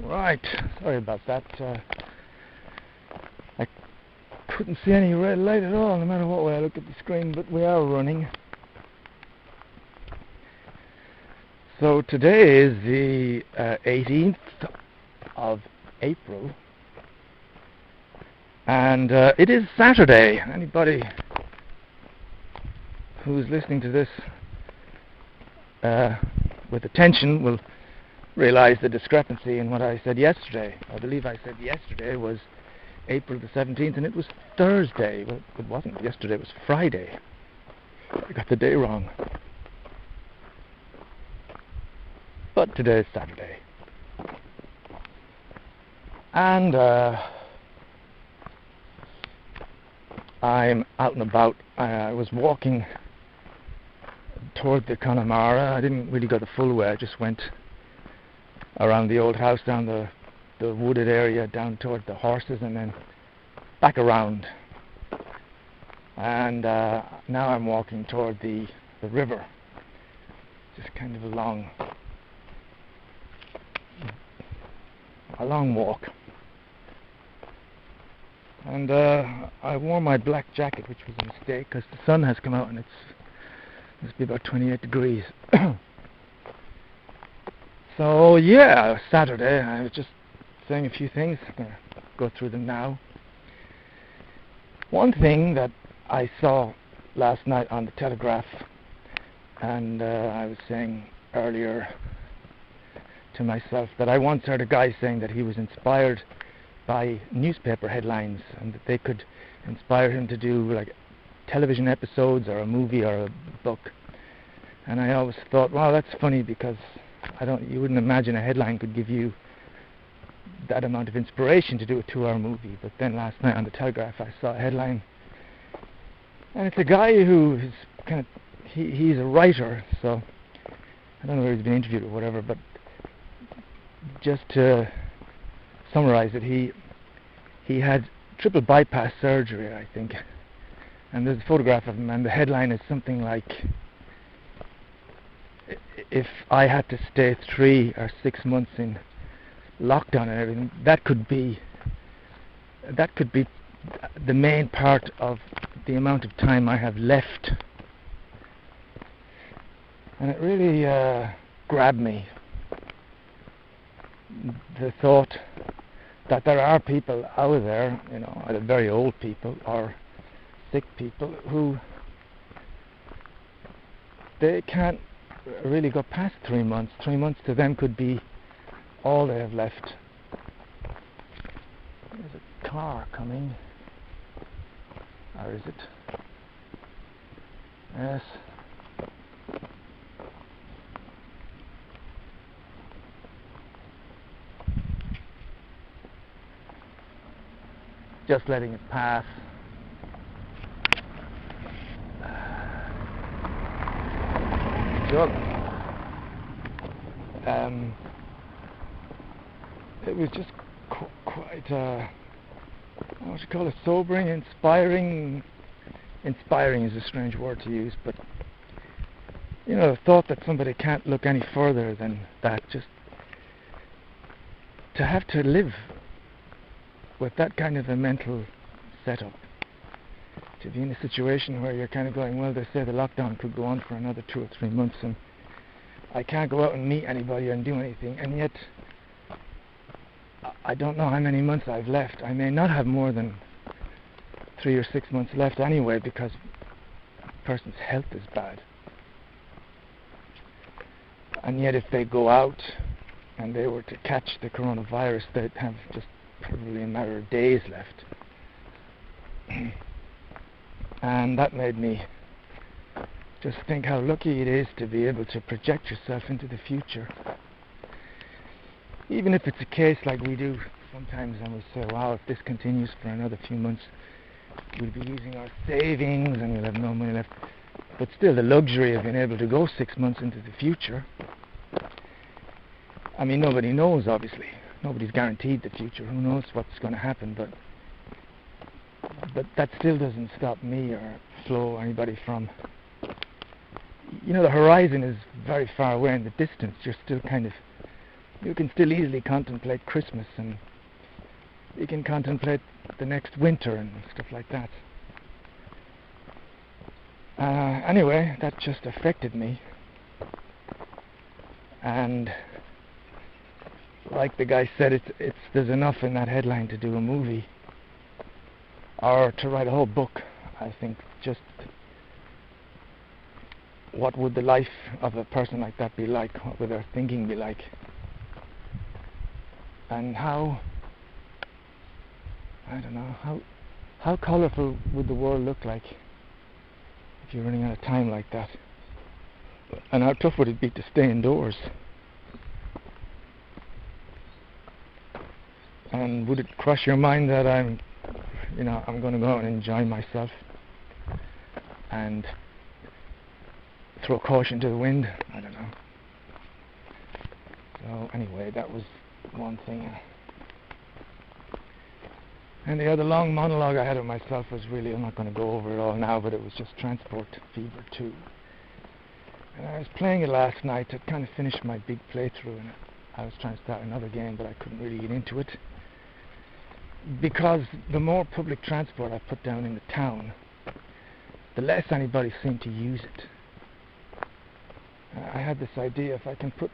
Right, sorry about that. I couldn't see any red light at all, no matter what way I look at the screen, but we are running. So today is the 18th of April, and it is Saturday. Anybody who's listening to this with attention will realize the discrepancy in what I said yesterday. I believe I said yesterday was April the 17th, and it was Thursday. Well, it wasn't. Yesterday was Friday. I got the day wrong. But today is Saturday. And I'm out and about. I was walking toward the Connemara. I didn't really go the full way. I just went around the old house, down the wooded area, down toward the horses, and then back around. And now I'm walking toward the river. Just kind of a long walk. And I wore my black jacket, which was a mistake, because the sun has come out and it must be about 28 degrees. So yeah, Saturday. I was just saying a few things. I'm going to go through them now. One thing that I saw last night on the Telegraph, and I was saying earlier to myself that I once heard a guy saying that he was inspired by newspaper headlines and that they could inspire him to do like television episodes or a movie or a book. And I always thought, wow, that's funny, because you wouldn't imagine a headline could give you that amount of inspiration to do a 2-hour movie. But then last night on the Telegraph I saw a headline, and it's a guy who is he's a writer, so I don't know where he's been interviewed or whatever, but just to summarize it, he had triple bypass surgery, I think, and there's a photograph of him, and the headline is something like, if I had to stay 3 or 6 months in lockdown and everything, that could be the main part of the amount of time I have left. And it really grabbed me, the thought that there are people out there, either very old people or sick people, who they can't really go past 3 months. 3 months to them could be all they have left. There's a car coming. Or is it? Yes. Just letting it pass. Jug. It was just quite, what would you call it, sobering, inspiring. Inspiring is a strange word to use, but the thought that somebody can't look any further than that, just to have to live with that kind of a mental setup, to be in a situation where you're kind of going, well, they say the lockdown could go on for another 2 or 3 months, and I can't go out and meet anybody and do anything, and yet I don't know how many months I've left. I may not have more than 3 or 6 months left anyway, because a person's health is bad. And yet if they go out and they were to catch the coronavirus, they'd have just probably a matter of days left. And that made me just think how lucky it is to be able to project yourself into the future. Even if it's a case like we do sometimes, and we say, wow, if this continues for another few months, we'll be using our savings and we'll have no money left. But still, the luxury of being able to go 6 months into the future. I mean, nobody knows, obviously. Nobody's guaranteed the future. Who knows what's going to happen? But that still doesn't stop me or Flo or anybody from... the horizon is very far away in the distance. You're still kind of you can still easily contemplate Christmas, and you can contemplate the next winter and stuff like that. Anyway, that just affected me, and like the guy said, there's enough in that headline to do a movie or to write a whole book. I think just what would the life of a person like that be like? What would their thinking be like? And how, I don't know, how colourful would the world look like if you're running out of time like that? And how tough would it be to stay indoors? And would it cross your mind that I'm going to go out and enjoy myself and throw caution to the wind? I don't know. So anyway, that was one thing. And the other long monologue I had of myself was really, I'm not going to go over it all now, but it was just Transport Fever 2. And I was playing it last night. I'd kind of finished my big playthrough, and I was trying to start another game, but I couldn't really get into it, because the more public transport I put down in the town, the less anybody seemed to use it. I had this idea, if I can put,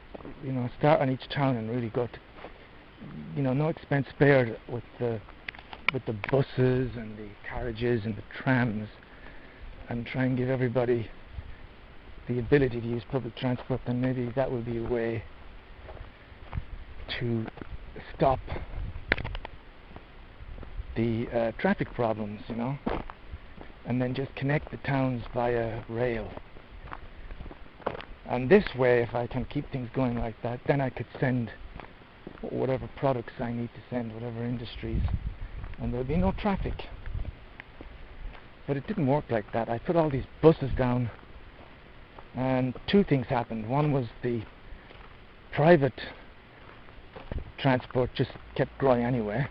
start on each town and really go to, no expense spared with the buses and the carriages and the trams, and try and give everybody the ability to use public transport, then maybe that would be a way to stop the traffic problems, and then just connect the towns via rail. And this way, if I can keep things going like that, then I could send whatever products I need to send, whatever industries, and there'll be no traffic. But it didn't work like that. I put all these buses down, and two things happened. One was the private transport just kept growing anyway.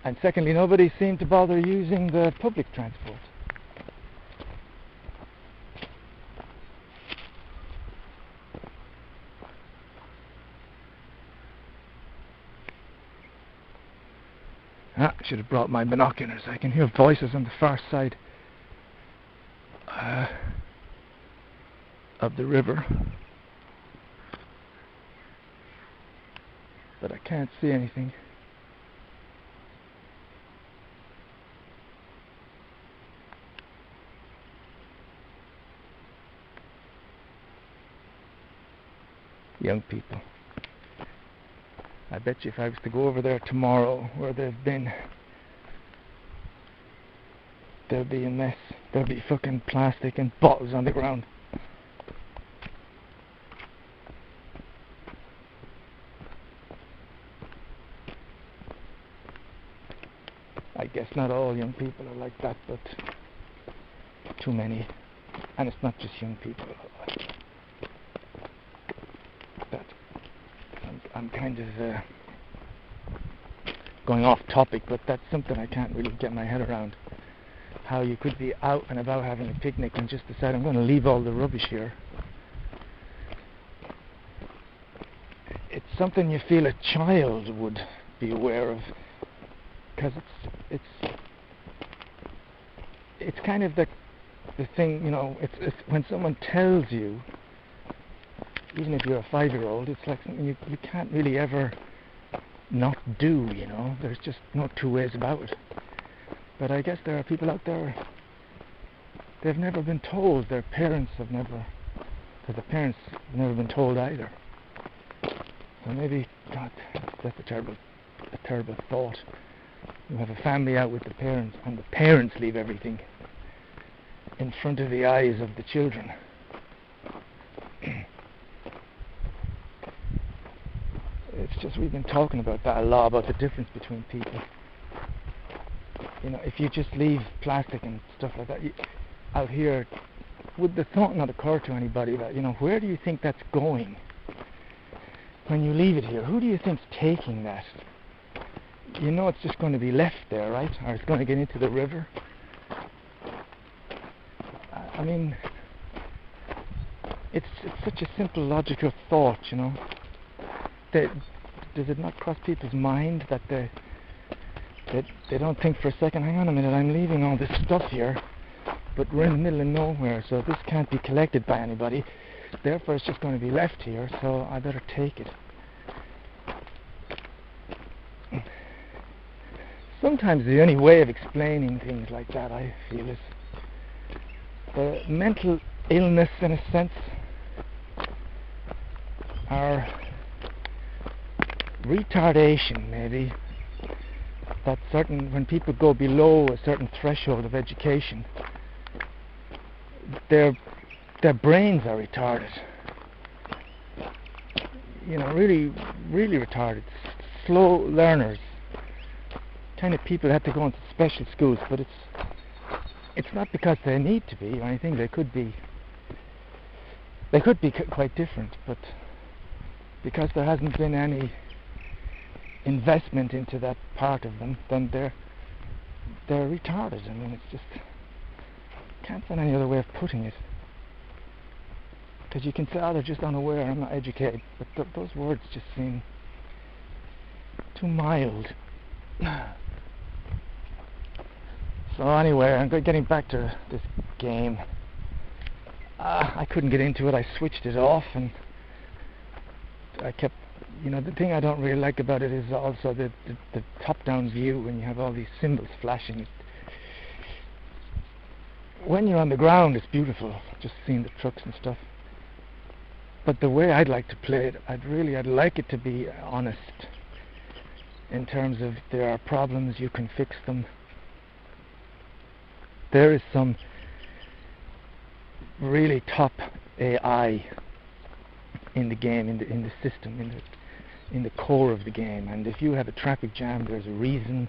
And secondly, nobody seemed to bother using the public transport. I should have brought my binoculars. I can hear voices on the far side of the river, but I can't see anything. Young people. I bet you if I was to go over there tomorrow where they've been, there'll be a mess. There'll be fucking plastic and bottles on the ground. I guess not all young people are like that, but too many. And it's not just young people. I'm kind of going off topic, but that's something I can't really get my head around. How you could be out and about having a picnic and just decide, I'm going to leave all the rubbish here. It's something you feel a child would be aware of, because it's kind of the thing, it's when someone tells you, even if you're a 5-year-old, it's like something you can't really ever not do, There's just no two ways about it. But I guess there are people out there, they've never been told, their parents have never, because the parents have never been told either. So maybe, God, that's a terrible thought. You have a family out with the parents, and the parents leave everything in front of the eyes of the children. It's just, we've been talking about that a lot, about the difference between people. If you just leave plastic and stuff like that out here, would the thought not occur to anybody that, where do you think that's going when you leave it here? Who do you think's taking that? It's just going to be left there, right? Or it's going to get into the river. I mean, It's such a simple logical thought, you know. Does it not cross people's mind that they don't think for a second, hang on a minute, I'm leaving all this stuff here, but we're in the middle of nowhere, so this can't be collected by anybody, therefore it's just going to be left here, so I better take it. Sometimes the only way of explaining things like that, I feel, is the mental illness, in a sense, or retardation, maybe, that when people go below a certain threshold of education, their brains are retarded. You know, really, really retarded. Slow learners. Kind of people have to go into special schools, but it's not because they need to be or anything. They could be quite different, but because there hasn't been any investment into that part of them, then they're retarded. I mean, it's just, can't find any other way of putting it. Because you can say, oh, they're just unaware, I'm not educated, but those words just seem too mild. So anyway, I'm getting back to this game. I couldn't get into it. I switched it off, and I kept, you know, the thing I don't really like about it is also the top-down view when you have all these symbols flashing. When you're on the ground, it's beautiful, just seeing the trucks and stuff. But the way I'd like to play it, I'd like it to be honest. In terms of, there are problems, you can fix them. There is some really top AI in the game, in the system, in the core of the game. And if you have a traffic jam, there's a reason,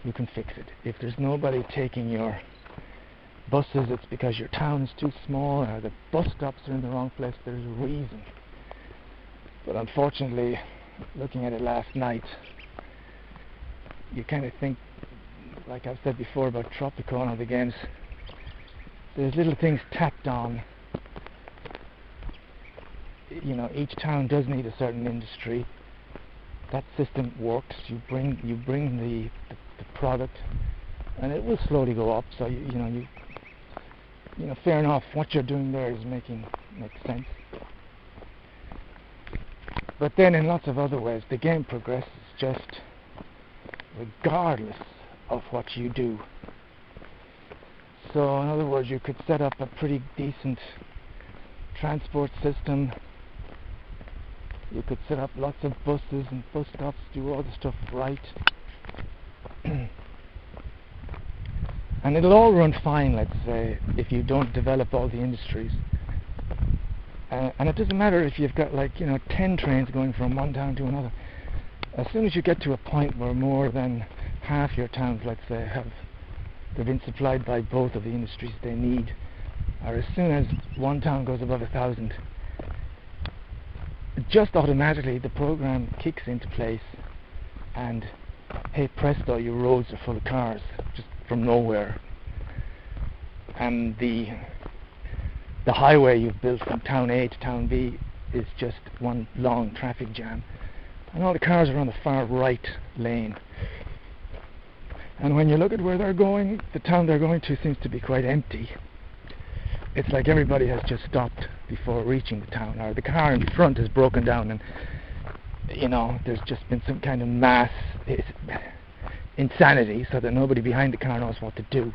you can fix it. If there's nobody taking your buses, it's because your town is too small, or the bus stops are in the wrong place. There's a reason. But unfortunately, looking at it last night, you kind of think, like I've said before about Tropico and other games, there's little things tacked on. You know, each town does need a certain industry. That system works. You bring the product, and it will slowly go up. So you know, fair enough. What you're doing there is makes sense. But then, in lots of other ways, the game progresses just regardless of what you do. So in other words, you could set up a pretty decent transport system. You could set up lots of buses and bus stops, do all the stuff right. And it'll all run fine, let's say, if you don't develop all the industries. And it doesn't matter if you've got, like, 10 trains going from one town to another. As soon as you get to a point where more than half your towns, let's say, they've been supplied by both of the industries they need, or as soon as one town goes above 1,000, just automatically the program kicks into place, and hey presto, your roads are full of cars, just from nowhere. And the highway you've built from town A to town B is just one long traffic jam, and all the cars are on the far right lane. And when you look at where they're going, the town they're going to seems to be quite empty. It's like everybody has just stopped before reaching the town, or the car in front is broken down, and there's just been some kind of mass insanity, so that nobody behind the car knows what to do.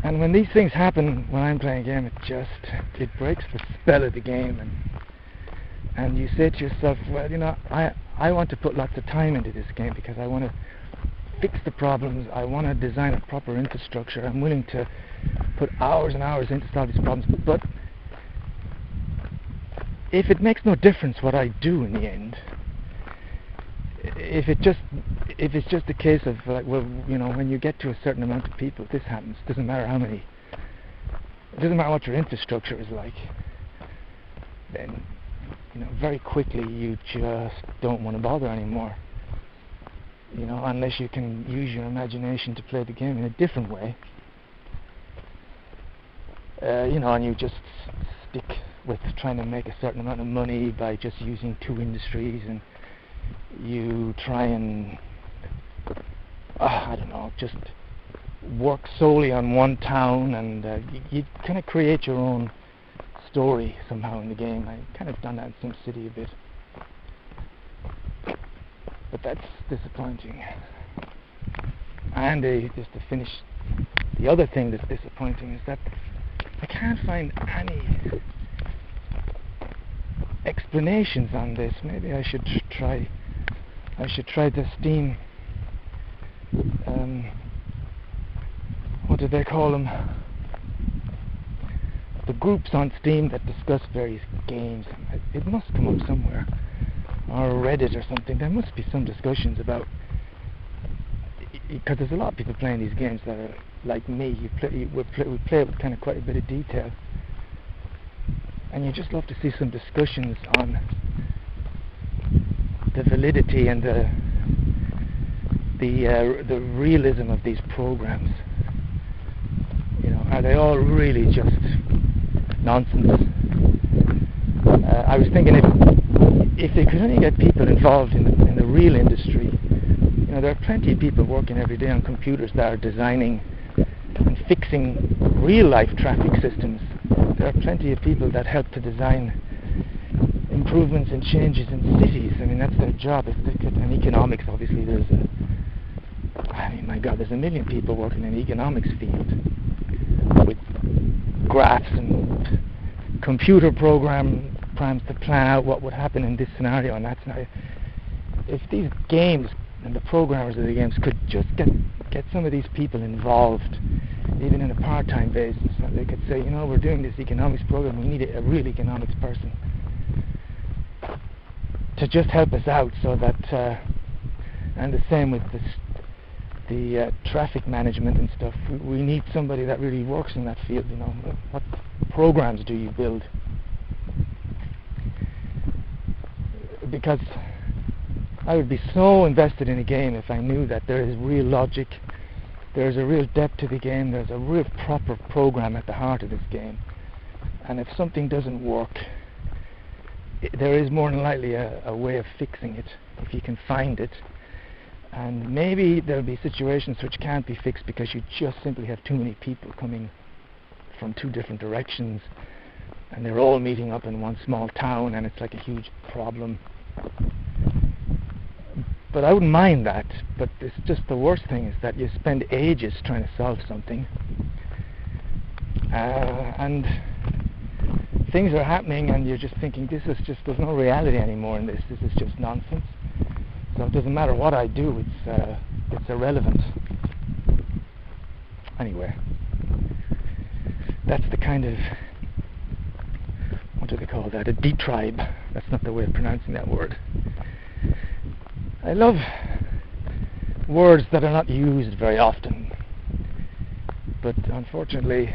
And when these things happen, when I'm playing a game, it breaks the spell of the game, and you say to yourself, well, I want to put lots of time into this game because I want to fix the problems. I want to design a proper infrastructure. I'm willing to put hours and hours in to solve these problems. But if it makes no difference what I do in the end, if it's just a case of, like, well, when you get to a certain amount of people, this happens. It doesn't matter how many. It doesn't matter what your infrastructure is like. Then, very quickly you just don't want to bother anymore. Unless you can use your imagination to play the game in a different way. And you just stick with trying to make a certain amount of money by just using two industries, and you try and I don't know, just work solely on one town, and you kind of create your own story somehow in the game. I kind of done that in SimCity a bit, but that's disappointing. And just to finish, the other thing that's disappointing is that I can't find any explanations on this. Maybe I should try the Steam, what do they call them? The groups on Steam that discuss various games. It must come up somewhere, or Reddit or something. There must be some discussions about, because there's a lot of people playing these games that are like me. We play it with kind of quite a bit of detail, and you just love to see some discussions on the validity and the realism of these programs. You know, are they all really just nonsense? I was thinking if they could only get people involved in the real industry. You know, there are plenty of people working every day on computers that are designing and fixing real life traffic systems. There are plenty of people that help to design improvements and changes in cities. I mean, that's their job. And economics, obviously, my God, there's a million people working in the economics field with graphs and computer programs to plan out what would happen in this scenario and that scenario. If these games and the programmers of the games could just get some of these people involved, even in a part-time basis, so they could say, you know, we're doing this economics program, we need a real economics person to just help us out, so that and the same with the traffic management and stuff. We need somebody that really works in that field. You know, what programs do you build? Because I would be so invested in a game if I knew that there is real logic, there's a real depth to the game, there's a real proper program at the heart of this game, and if something doesn't work, there is more than likely a way of fixing it if you can find it. And maybe there'll be situations which can't be fixed because you just simply have too many people coming from two different directions, and they're all meeting up in one small town, and it's like a huge problem. But I wouldn't mind that. But it's just the worst thing is that you spend ages trying to solve something, and things are happening, and you're just thinking, there's no reality anymore in this. This is just nonsense. So it doesn't matter what I do, it's irrelevant. Anyway, that's the kind of, what do they call that? A detribe. That's not the way of pronouncing that word. I love words that are not used very often, but unfortunately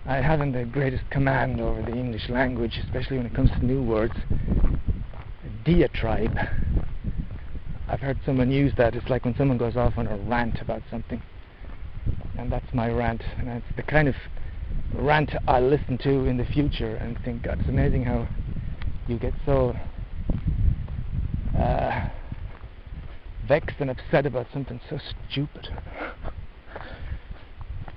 I haven't the greatest command over the English language, especially when it comes to new words. Diatribe. I've heard someone use that. It's like when someone goes off on a rant about something, and that's my rant, and it's the kind of rant I'll listen to in the future and think, God, it's amazing how you get so vexed and upset about something so stupid.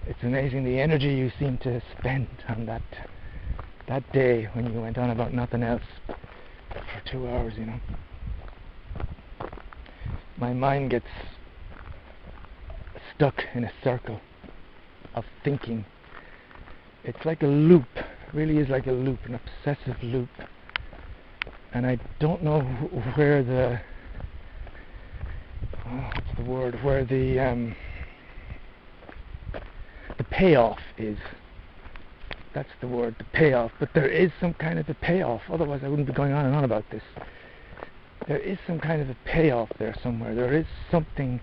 It's amazing the energy you seem to spend on that day when you went on about nothing else for 2 hours, you know. My mind gets stuck in a circle of thinking. It's like a loop, it really is like a loop, an obsessive loop. And I don't know where the payoff is. That's the word, the payoff. But there is some kind of a payoff, otherwise I wouldn't be going on and on about this. There is some kind of a payoff there somewhere. There is something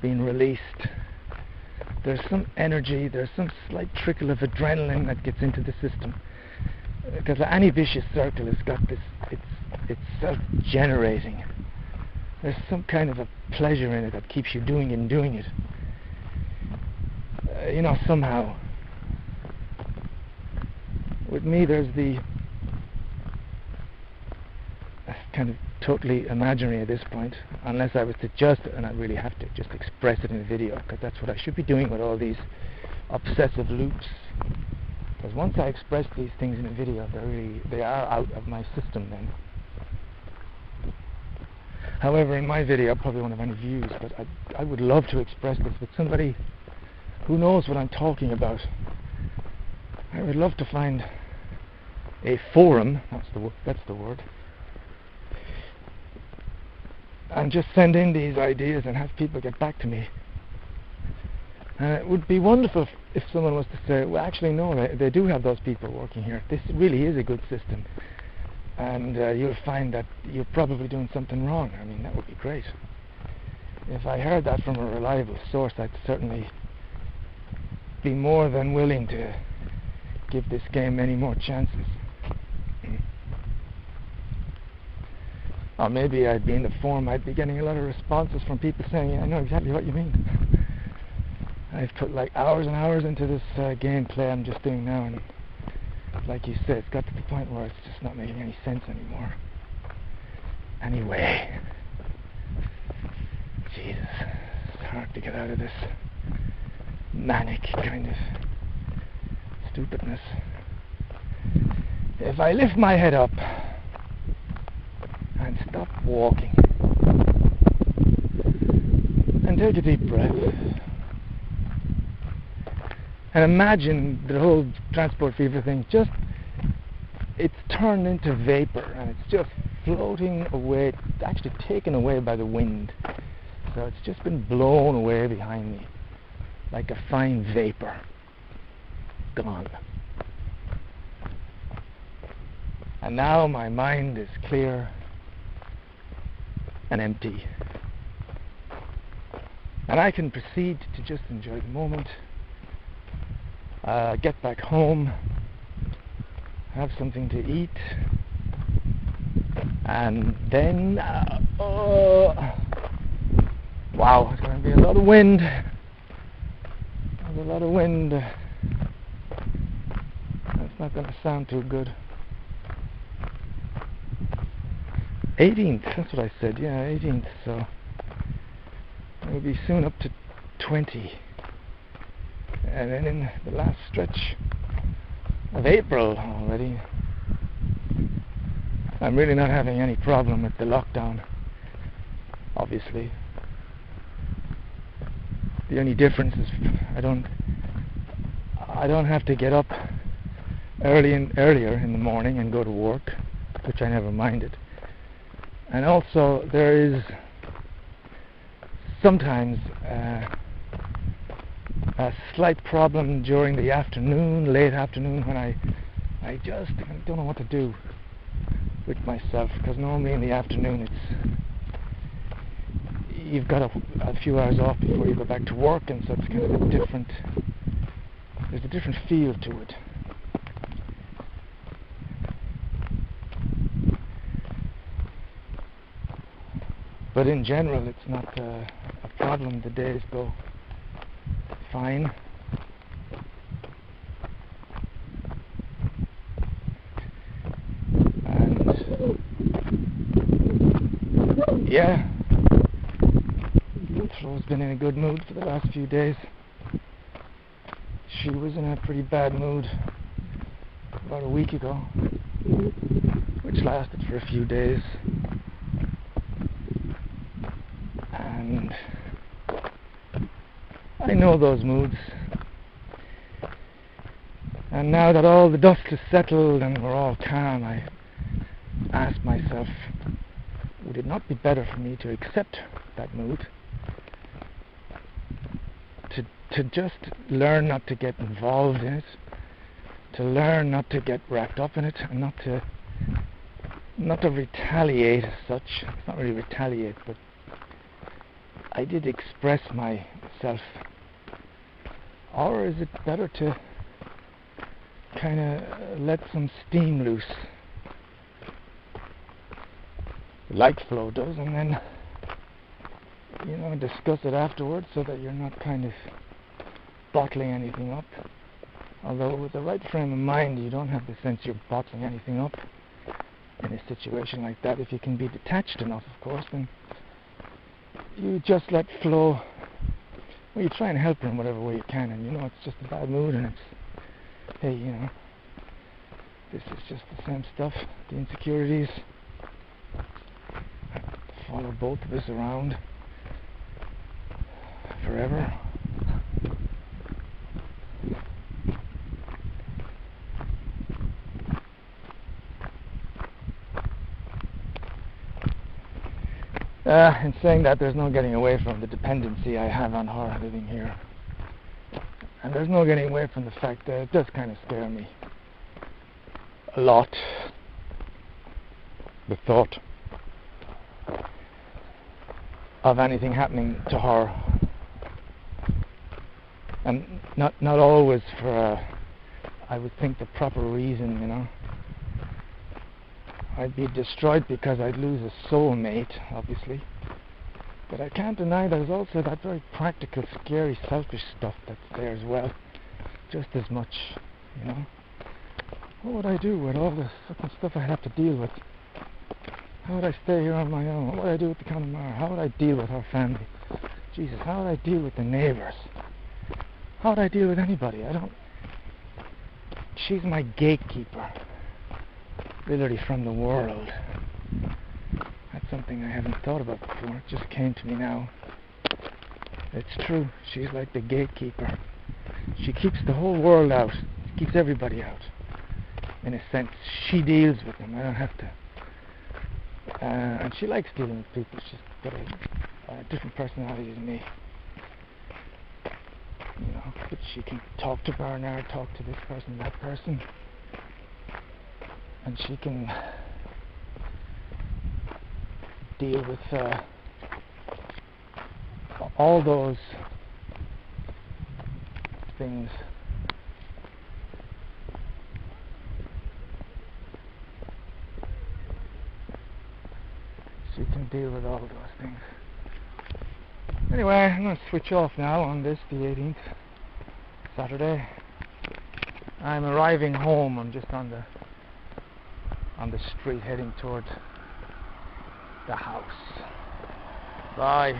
being released. There's some energy, there's some slight trickle of adrenaline that gets into the system. Because any vicious circle has got this, it's self-generating. There's some kind of a pleasure in it that keeps you doing it and doing it. You know, somehow. with me there's the kind of totally imaginary at this point, unless I was to just, and I really have to just express it in a video, because that's what I should be doing with all these obsessive loops. Because once I express these things in a video, they are out of my system then. However, in my video I probably won't have any views, but I would love to express this with somebody who knows what I'm talking about. I would love to find a forum, that's the word, and just send in these ideas and have people get back to me. And it would be wonderful if someone was to say, well, actually no, they do have those people working here. This really is a good system, and you'll find that you're probably doing something wrong. I mean, that would be great. If I heard that from a reliable source, I'd certainly be more than willing to give this game many more chances. Or maybe I'd be in the forum, I'd be getting a lot of responses from people saying, yeah, I know exactly what you mean. I've put like hours and hours into this gameplay I'm just doing now, and like you said, it's got to the point where it's just not making any sense anymore. Anyway, Jesus, it's hard to get out of this manic kind of stupidness. If I lift my head up and stop walking and take a deep breath and imagine the whole transport fever thing, just it's turned into vapor and it's just floating away, actually taken away by the wind, so it's just been blown away behind me like a fine vapor, gone. And now my mind is clear and empty, and I can proceed to just enjoy the moment, get back home, have something to eat, and then wow, there's going to be a lot of wind. There's a lot of wind. That's not going to sound too good. 18th, that's what I said, yeah, 18th, so we'll be soon up to 20. And then in the last stretch of April already. I'm really not having any problem with the lockdown, obviously. The only difference is I don't have to get up earlier in the morning and go to work, which I never minded. And also there is sometimes a slight problem during the afternoon, late afternoon, when I just don't know what to do with myself, because normally in the afternoon you've got a few hours off before you go back to work, and so it's kind of there's a different feel to it. But in general it's not a problem. The days go fine. And yeah, Flo's been in a good mood for the last few days. She was in a pretty bad mood about a week ago, which lasted for a few days. And I know those moods. And now that all the dust is settled and we're all calm, I ask myself, would it not be better for me to accept that mood? To just learn not to get involved in it, to learn not to get wrapped up in it, and not to retaliate as such. It's not really retaliate, but I did express myself. Or is it better to kind of let some steam loose, like Flo does, and then discuss it afterwards, so that you're not kind of bottling anything up? Although with the right frame of mind, you don't have the sense you're bottling anything up in a situation like that. If you can be detached enough, of course, then you just let flow. Well, you try and help her in whatever way you can, and you know it's just a bad mood, and it's, hey, you know, this is just the same stuff, the insecurities follow both of us around forever. In saying that, there's no getting away from the dependency I have on her living here. And there's no getting away from the fact that it does kind of scare me a lot. The thought of anything happening to her. And not always for, I would think, the proper reason, you know. I'd be destroyed because I'd lose a soulmate, obviously. But I can't deny there's also that very practical, scary, selfish stuff that's there as well. Just as much, you know. What would I do with all the fucking stuff I'd have to deal with? How would I stay here on my own? What would I do with the Connemara? How would I deal with her family? Jesus, how would I deal with the neighbours? How would I deal with anybody? She's my gatekeeper. Literally from the world. That's something I haven't thought about before. It just came to me now. It's true. She's like the gatekeeper. She keeps the whole world out. She keeps everybody out. In a sense, she deals with them. I don't have to. And she likes dealing with people. She's got a different personality than me. You know, but she can talk to Bernard, talk to this person, that person. And she can deal with all those things. She can deal with all those things. Anyway, I'm going to switch off now on this, the 18th, Saturday. I'm arriving home. I'm just on the street heading towards the house. Bye.